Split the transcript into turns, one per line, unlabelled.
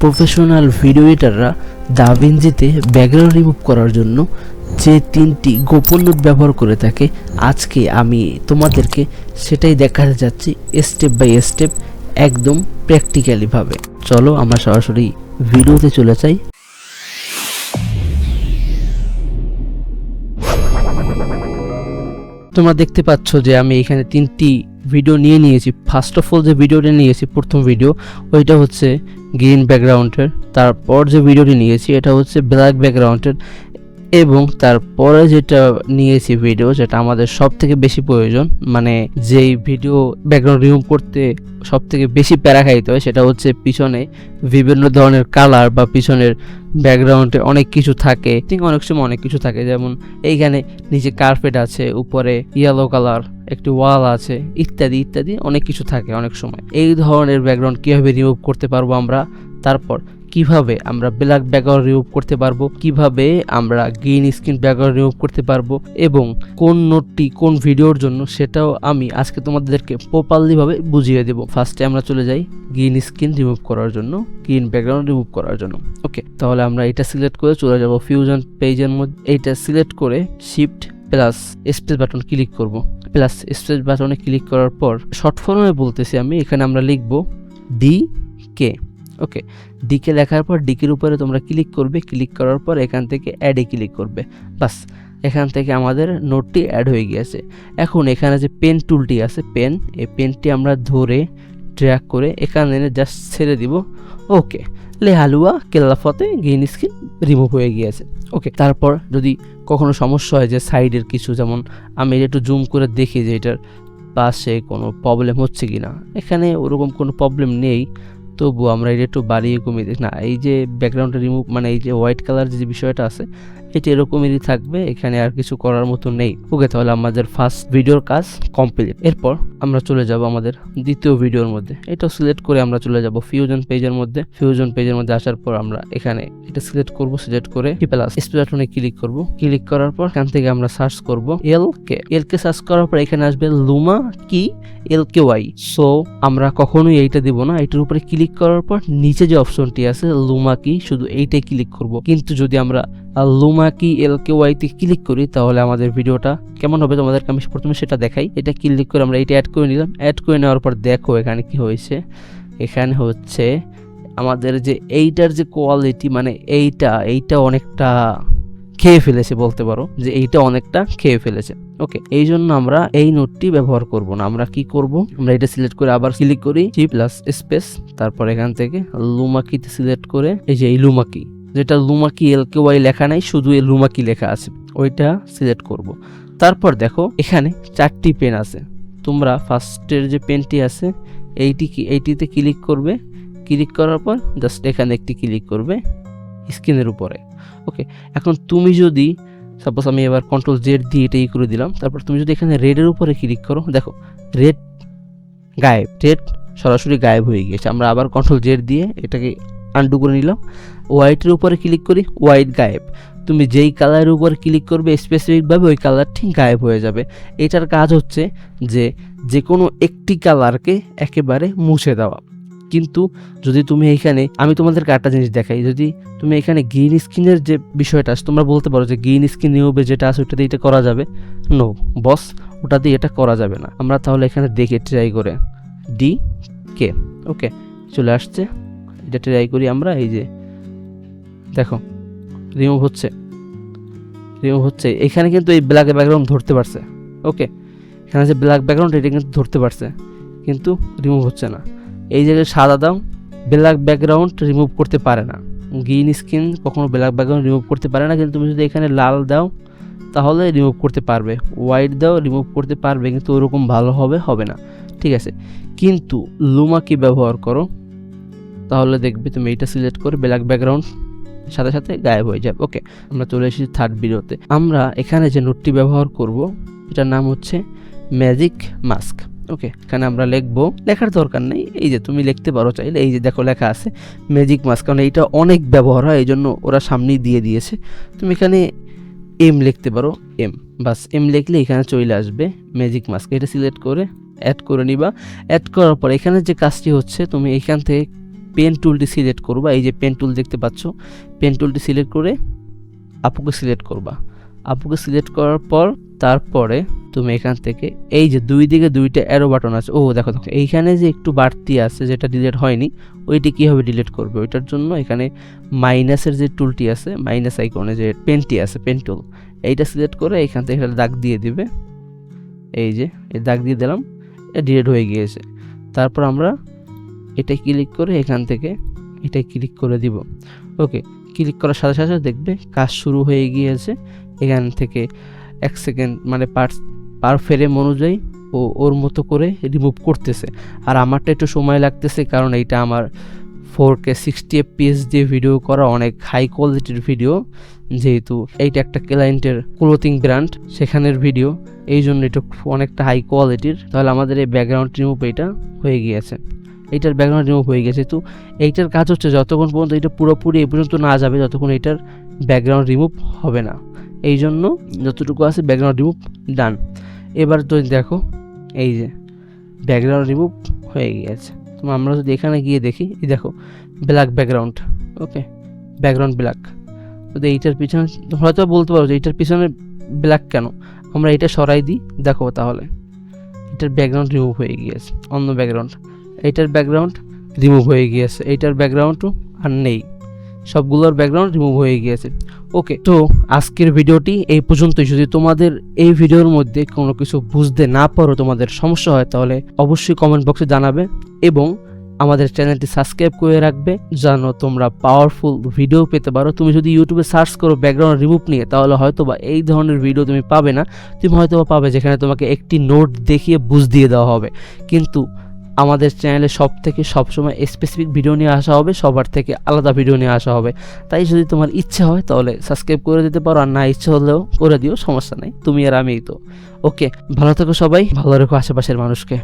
Professional video এডিটররা দাভিঞ্চিতে background remove করার জন্য যে তিনটি গোপন নোট ব্যবহার করে থাকে, আজকে আমি তোমাদেরকে সেটাই দেখাতে যাচ্ছি স্টেপ বাই স্টেপ, একদম প্র্যাকটিক্যালি ভাবে। চলো আমরা সরাসরি ভিডিওতে চলে যাই। তোমরা দেখতে পাচ্ছ যে আমি এখানে তিনটি ভিডিও নিয়ে নিয়েছি। ফার্স্ট অফ অল যে ভিডিওটা নিয়েছি, প্রথম ভিডিও, ওইটা হচ্ছে গ্রিন ব্যাকগ্রাউন্ডের। তারপর যে ভিডিওটি নিয়েছি এটা হচ্ছে ব্ল্যাক ব্যাকগ্রাউন্ডের, এবং তারপরে যেটা নিয়েছি ভিডিও, যেটা আমাদের সব থেকে বেশি প্রয়োজন, মানে যেই ভিডিও ব্যাকগ্রাউন্ড রিমুভ করতে সব থেকে বেশি প্যারা খাইতে হয়, সেটা হচ্ছে পিছনে বিভিন্ন ধরনের কালার বা পিছনের ব্যাকগ্রাউন্ডে অনেক কিছু থাকে। ঠিক অনেক সময় অনেক কিছু থাকে, যেমন এইখানে নিচে কার্পেট আছে, উপরে ইয়েলো কালার একটি ওয়াল আছে, ইত্যাদি ইত্যাদি অনেক কিছু থাকে অনেক সময়। এই ধরনের ব্যাকগ্রাউন্ড কীভাবে রিমুভ করতে পারবো আমরা, তারপর কিভাবে আমরা ব্ল্যাক ব্যাকগ্রাউন্ড রিমুভ করতে পারবো, কিভাবে আমরা গ্রিন স্ক্রিন ব্যাকগ্রাউন্ড রিমুভ করতে পারবো, এবং কোন নোটটি কোন ভিডিওর জন্য, সেটাও আমি আজকে তোমাদেরকে প্রপারলি ভাবে বুঝিয়ে দেব। ফার্স্টে আমরা চলে যাই গ্রিন স্ক্রিন রিমুভ করার জন্য, গ্রিন ব্যাকগ্রাউন্ড রিমুভ করার জন্য। ওকে, তাহলে আমরা এটা সিলেক্ট করে চলে যাব ফিউশন পেজের মধ্যে। এইটা সিলেক্ট করে shift plus space button click করব। প্লাস স্পেস বাটনে ক্লিক করার পর শর্ট ফর্মে বলতেছি আমি, এখানে আমরা লিখব DK। ওকে, ডিকে লেখার পর ডিকের উপরে তোমরা ক্লিক করবে। ক্লিক করার পর এখান থেকে অ্যাডে ক্লিক করবে। বাস, এখান থেকে আমাদের নোটটি অ্যাড হয়ে গিয়েছে। এখন এখানে যে পেন টুলটি আছে, পেন, এই পেনটি আমরা ধরে ড্র্যাগ করে এখানে জাস্ট ছেড়ে দিব। ওকে, লে হালুয়া কেল্লাফতে গ্রিন স্ক্রিন রিমুভ হয়ে গিয়েছে। ওকে, তারপর যদি কখনো সমস্যা হয় যে সাইডের কিছু, যেমন আমি একটু জুম করে দেখি যে এটার পাশে কোনো প্রবলেম হচ্ছে কিনা, এখানে ওরকম কোনো প্রবলেম নেই, তবু আমরা এটা একটু বাড়িয়ে কমিয়ে দিই না। এই যে ব্যাকগ্রাউন্ডটা রিমুভ, মানে এই যে হোয়াইট কালার যে বিষয়টা আছে, এটা এরকমই থাকবে, এখানে আর কিছু করার মতো নেই। ওকে, তাহলে আমাদের ফার্স্ট ভিডিওর কাজ কমপ্লিট। এরপর আমরা চলে যাব আমাদের দ্বিতীয় ভিডিওর মধ্যে। এটাও সিলেক্ট করে আমরা চলে যাব ফিউশন পেজের মধ্যে। ফিউশন পেজের মধ্যে আসার পর আমরা এখানে এটা সিলেক্ট করব। সিলেক্ট করে প্লাস স্পেস বাটনে ক্লিক করব। ক্লিক করার পর এখান থেকে আমরা সার্চ করব এলকে সার্চ করার পর এখানে আসবে লুমা কি LKY। সো আমরা কখনোই এইটা দিব না, এটার উপরে ক্লিক করার পর নিচে যে অপশনটি আছে লুমা কি, শুধু এইটাই ক্লিক করব। কিন্তু যদি আমরা লুমা কি LKY তে ক্লিক করি, তাহলে আমাদের ভিডিওটা কেমন হবে তোমাদেরকে আমি প্রথমে সেটা দেখাই। এটা ক্লিক করে আমরা এটা অ্যাড করে নিলাম। অ্যাড করে নেওয়ার পর দেখো এখানে কি হয়েছে। এখানে হচ্ছে আমাদের যে এইটার যে কোয়ালিটি, মানে এইটা অনেকটা খেয়ে ফেলেছে, বলতে পারো যে এইটা অনেকটা খেয়ে ফেলেছে। ওকে, এই জন্য আমরা এই নোটটি ব্যবহার করব না। আমরা কি করব, আমরা এটা সিলেক্ট করে আবার ক্লিক করি শিফট প্লাস স্পেস, তারপর এখান থেকে লুমাকিতে সিলেক্ট করে এই যে এই লুমাকি, যেটা লুমাকি LKY লেখা নাই, শুধু এই লুমাকি লেখা আছে, ওইটা সিলেক্ট করব। তারপর দেখো এখানে 4টি পেন আছে। তোমরা ফার্স্টের যে পেনটি আছে এইটিতে ক্লিক করবে। ক্লিক করার পর জাস্ট এখানে একটি ক্লিক করবে স্ক্রিনের উপরে। ওকে, এখন তুমি যদি সাপোজ আমি এবার Ctrl Z দিয়ে এটা করে দিলাম, তারপর তুমি যদি এখানে রেডের উপরে ক্লিক করো, দেখো রেড গায়েব, রেড সরাসরি গায়েব হয়ে গিয়েছে। আমরা আবার Ctrl Z দিয়ে এটাকে আনডু করে নিলাম। হোয়াইটের উপরে ক্লিক করি, হোয়াইট গায়েব। তুমি যেই কালারের উপর ক্লিক করবে স্পেসিফিকভাবে ওই কালারটি গায়েব হয়ে যাবে। এটার কাজ হচ্ছে যে কোনো একটি কালারকে একেবারে মুছে দেওয়া। কিন্তু যদি তুমি এইখানে, আমি তোমাদেরকে একটা জিনিস দেখাই, যদি তুমি এখানে গ্রিন স্ক্রিনের যে বিষয়টা আছে, তোমরা বলতে পারো যে গ্রিন স্ক্রিন রিমুভে যেটা আছে ওটাতে এটা করা যাবে। নো বস, ওটাতে এটা করা যাবে না। আমরা তাহলে এখানে দেখে ট্রাই করে DK। ওকে, চলে আসছে, এটা ট্রাই করি আমরা। এই যে দেখো রিমুভ হচ্ছে। এখানে কিন্তু এই ব্ল্যাক ব্যাকগ্রাউন্ড ধরতে পারছে। ওকে, এখানে যে ব্ল্যাক ব্যাকগ্রাউন্ড এটা কিন্তু ধরতে পারছে, কিন্তু রিমুভ হচ্ছে না। এই জায়গায় সাদা দাও, ব্ল্যাক ব্যাকগ্রাউন্ড রিমুভ করতে পারে না। গ্রিন স্ক্রিন কখনো ব্ল্যাক ব্যাকগ্রাউন্ড রিমুভ করতে পারে না, কিন্তু তুমি যদি এখানে লাল দাও তাহলে রিমুভ করতে পারবে, হোয়াইট দাও রিমুভ করতে পারবে, কিন্তু ওরকম ভালো হবে না। ঠিক আছে, কিন্তু লুমা কি ব্যবহার করো, তাহলে দেখবে তুমি এটা সিলেক্ট করে ব্ল্যাক ব্যাকগ্রাউন্ড সাথে সাথে গায়েব হয়ে যাবে। ওকে, আমরা চলে এসেছি থার্ড ভিডিওতে। আমরা এখানে যে নোটটি ব্যবহার করব এটার নাম হচ্ছে ম্যাজিক মাস্ক। ওকে, এখানে আমরা লিখবো, লেখার দরকার নেই, এই যে তুমি লিখতে পারো চাইলে, এই যে দেখো লেখা আছে ম্যাজিক মাস্ক, কারণ এইটা অনেক ব্যবহার হয়, এই জন্য ওরা সামনেই দিয়ে দিয়েছে। তুমি এখানে M লিখতে পারো, বাস M লিখলে এখানে চলে আসবে ম্যাজিক মাস্ক। এটা সিলেক্ট করে অ্যাড করে নিবা। অ্যাড করার পর এখানে যে কাজটি হচ্ছে, তুমি এখান থেকে পেন টুলটি সিলেক্ট করবা, এই যে পেন টুল দেখতে পাচ্ছ, পেন টুলটি সিলেক্ট করে আপুকে সিলেক্ট করবা। আপুকে সিলেক্ট করার পর তারপরে তুমি এখান থেকে এই যে দুই দিকে দুইটা অ্যারো বাটন আছে, ও দেখো দেখো এইখানে যে একটু বাড়তি আছে যেটা ডিলিট হয়নি, ওইটি কীভাবে ডিলিট করবে, ওইটার জন্য এখানে মাইনাসের যে টুলটি আছে, মাইনাস আইকনে যে পেনটি আছে, পেন টুল, এইটা সিলেক্ট করে এখান থেকে একটা দাগ দিয়ে দিবে। এই যে এই দাগ দিয়ে দিলাম, এটা ডিলিট হয়ে গিয়েছে। তারপর আমরা এটা ক্লিক করে এখান থেকে এটাই ক্লিক করে দিব। ওকে, ক্লিক করার সাথে সাথে দেখবে কাজ শুরু হয়ে গিয়েছে। এখান থেকে 1 সেকেন্ড মানে পার ফ্রেম অনুযায়ী ও ওর মতো করে রিমুভ করতেছে। আর আমারটা একটু সময় লাগতেছে, কারণ এইটা আমার 4K 60 FPS দিয়ে ভিডিও করা, অনেক হাই কোয়ালিটির ভিডিও, যেহেতু এইটা একটা ক্লায়েন্টের ক্লোথিং ব্র্যান্ড সেখানের ভিডিও, এই জন্য এটা অনেকটা হাই কোয়ালিটির। তাহলে আমাদের এই ব্যাকগ্রাউন্ড রিমুভ এইটা হয়ে গিয়েছে, এইটার ব্যাকগ্রাউন্ড রিমুভ হয়ে গেছে। তো এইটার কাজ হচ্ছে যতক্ষণ পর্যন্ত এটা পুরোপুরি এই পর্যন্ত না যাবে ততক্ষণ এইটার ব্যাকগ্রাউন্ড রিমুভ হবে না, এই জন্য যতটুকু আছে ব্যাকগ্রাউন্ড রিমুভ ডান। এবার তো দেখো এই যে ব্যাকগ্রাউন্ড রিমুভ হয়ে গিয়েছে। তো আমরা যদি এখানে গিয়ে দেখি, এই দেখো ব্ল্যাক ব্যাকগ্রাউন্ড, ওকে ব্যাকগ্রাউন্ড ব্ল্যাক। তো এইটার পিছনে হয়তো বলতে পারো যে এইটার পিছনে ব্ল্যাক কেন, আমরা এটা সরাই দিই, দেখো তাহলে এটার ব্যাকগ্রাউন্ড রিমুভ হয়ে গিয়েছে, অন্য ব্যাকগ্রাউন্ড, এইটার ব্যাকগ্রাউন্ড রিমুভ হয়ে গিয়েছে, এইটার ব্যাকগ্রাউন্ডও আর নেই, সবগুলোর ব্যাকগ্রাউন্ড রিমুভ হয়ে গিয়েছে। ওকে, তো আজকের ভিডিওটি এই পর্যন্তই। যদি তোমাদের এই ভিডিওর মধ্যে কোনো কিছু বুঝতে না পারো, তোমাদের সমস্যা হয়, তাহলে অবশ্যই কমেন্ট বক্সে জানাবে এবং আমাদের চ্যানেলটি সাবস্ক্রাইব করে রাখবে, যেন তোমরা পাওয়ারফুল ভিডিও পেতে পারো। তুমি যদি ইউটিউবে সার্চ করো ব্যাকগ্রাউন্ড রিমুভ নিয়ে, তাহলে হয়তো বা এই ধরনের ভিডিও তুমি পাবে না। তুমি হয়তো বা পাবে যেখানে তোমাকে একটি নোট দেখিয়ে বুঝ দিয়ে দেওয়া হবে, কিন্তু আমাদের চ্যানেলে সবসময় স্পেসিফিক ভিডিও নিয়ে আসা হবে, সবার থেকে আলাদা ভিডিও নিয়ে আসা হবে। তাই যদি তোমার ইচ্ছে হয় তাহলে সাবস্ক্রাইব করে দিতে পারো, আর না ইচ্ছে হলেও করে দিও, সমস্যা নেই, তুমি আর আমিই তো। ওকে, ভালো থেকো সবাই, ভালো রেখো আশেপাশের মানুষকে।